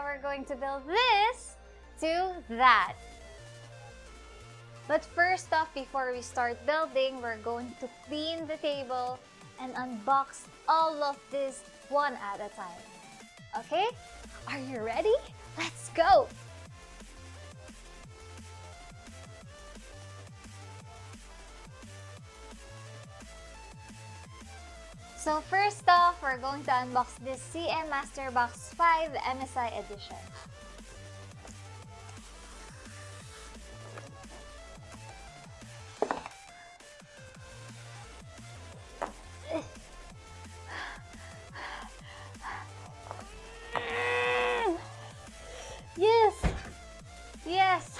now we're going to build this to that. But first off, before we start building, we're going to clean the table and unbox all of this one at a time. Okay? Are you ready? Let's go! So first off, we're going to unbox this CM Masterbox 5 MSI edition. Yes! Yes!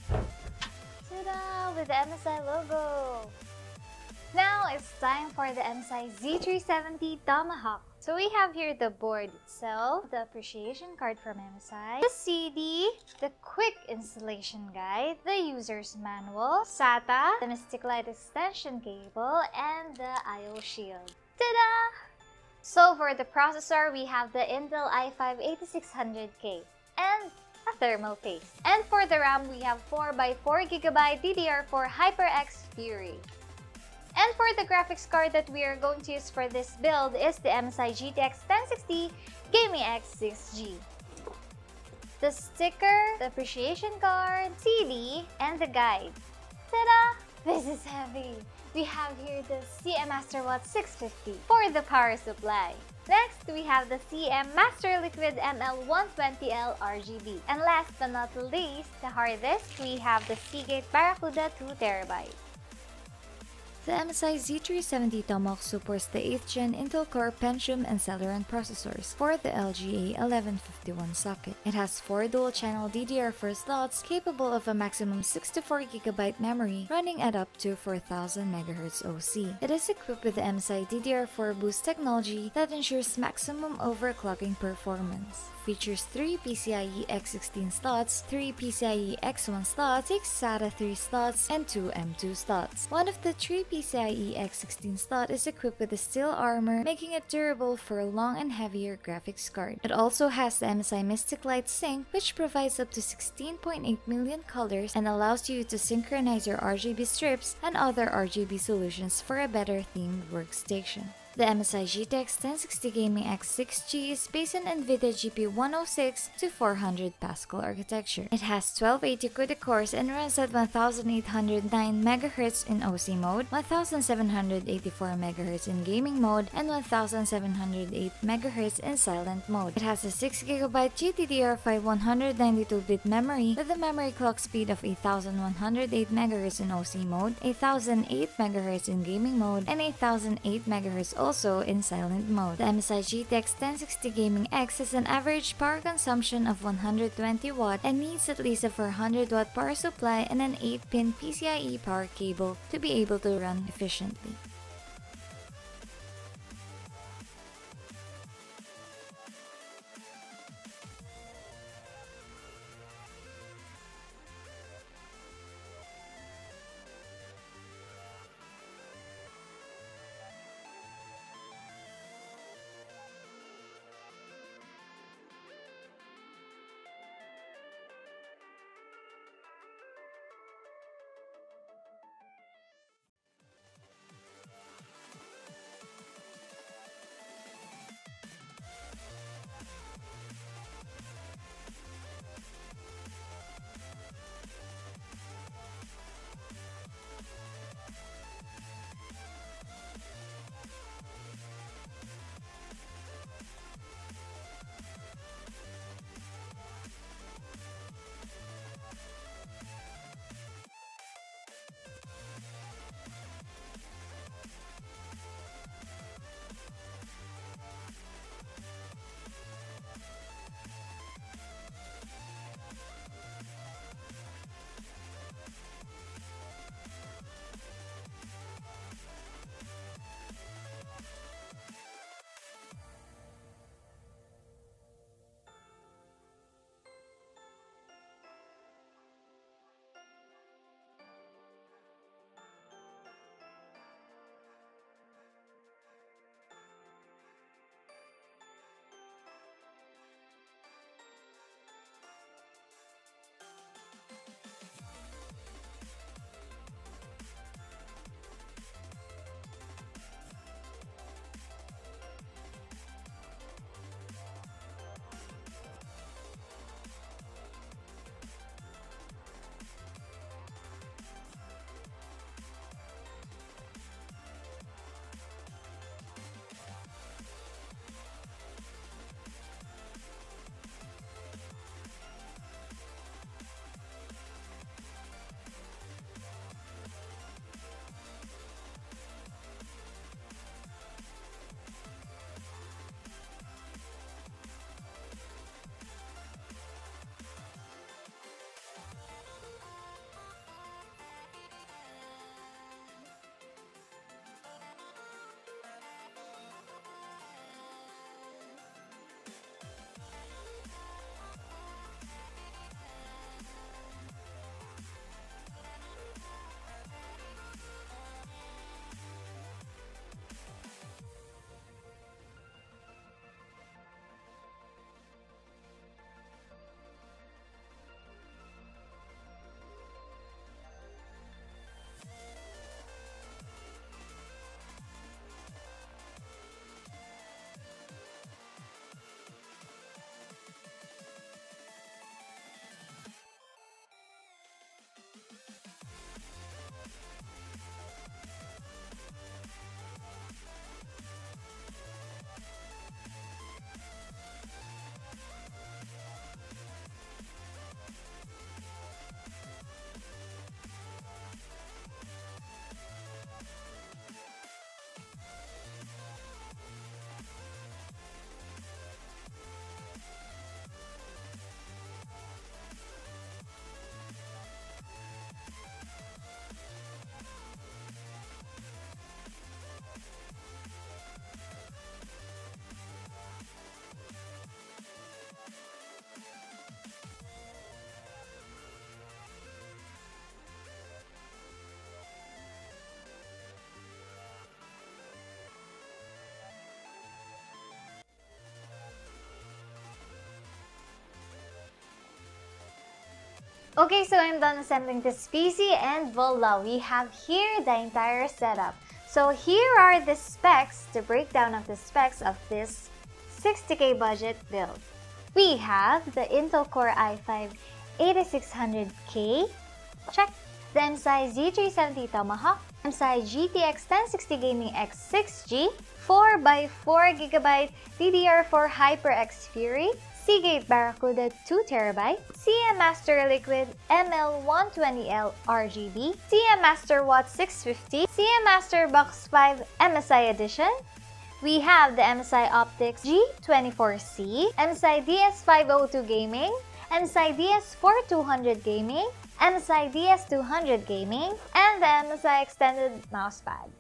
Ta-da! With the MSI logo! Now it's time for the MSI Z370 Tomahawk. So we have here the board itself, the appreciation card from MSI, the CD, the quick installation guide, the user's manual, SATA, the Mystic Light extension cable, and the I/O shield. Ta-da! So for the processor, we have the Intel i5-8600K and a thermal paste. And for the RAM, we have 4x4GB DDR4 HyperX Fury. And for the graphics card that we are going to use for this build is the MSI GTX 1060 Gaming X 6G. The sticker, the appreciation card, CD, and the guide. Ta-da! This is heavy! We have here the CM Masterwatt 650 for the power supply. Next, we have the CM Masterliquid ML120L RGB. And last but not least, the hard disk, we have the Seagate Barracuda 2TB. The MSI Z370 Tomahawk supports the 8th Gen Intel Core Pentium and Celeron processors for the LGA 1151 socket. It has 4 dual-channel DDR4 slots capable of a maximum 64GB memory running at up to 4000 MHz OC. It is equipped with the MSI DDR4 Boost technology that ensures maximum overclocking performance. Features 3 PCIe X16 slots, 3 PCIe X1 slots, 6 SATA 3 slots, and 2 M2 slots. One of the 3 PCIe X16 slot is equipped with a steel armor, making it durable for a long and heavier graphics card. It also has the MSI Mystic Light Sync, which provides up to 16.8 million colors and allows you to synchronize your RGB strips and other RGB solutions for a better themed workstation. The MSI GTX 1060 Gaming X 6G is based on NVIDIA GP106 to 400 Pascal architecture. It has 1280 CUDA cores and runs at 1809 MHz in OC mode, 1784 MHz in gaming mode, and 1708 MHz in silent mode. It has a 6GB GDDR5 192-bit memory with a memory clock speed of 8108 MHz in OC mode, 8008 MHz in gaming mode, and 8008 MHz also in silent mode. The MSI GTX 1060 Gaming X has an average power consumption of 120 watt and needs at least a 400 watt power supply and an 8-pin PCIe power cable to be able to run efficiently. Okay, so I'm done assembling this PC and voila, we have here the entire setup. So here are the specs, the breakdown of the specs of this 60K budget build. We have the Intel Core i5 8600K, check. The MSI Z370 Tomahawk, MSI GTX 1060 Gaming X6G, 4x4GB DDR4 HyperX Fury, Seagate Barracuda 2TB, CM Masterliquid ML120L RGB, CM Master Watt 650, CM Masterbox 5 MSI Edition. We have the MSI optix G24C, MSI DS502 Gaming, MSI DS4200 Gaming, MSI DS200 Gaming, and the MSI Extended Mousepad.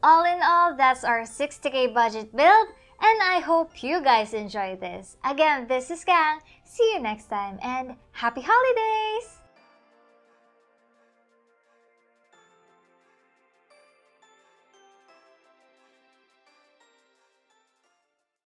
All in all, that's our 60K budget build, and I hope you guys enjoy this. Again, this is Kang. See you next time, and happy holidays!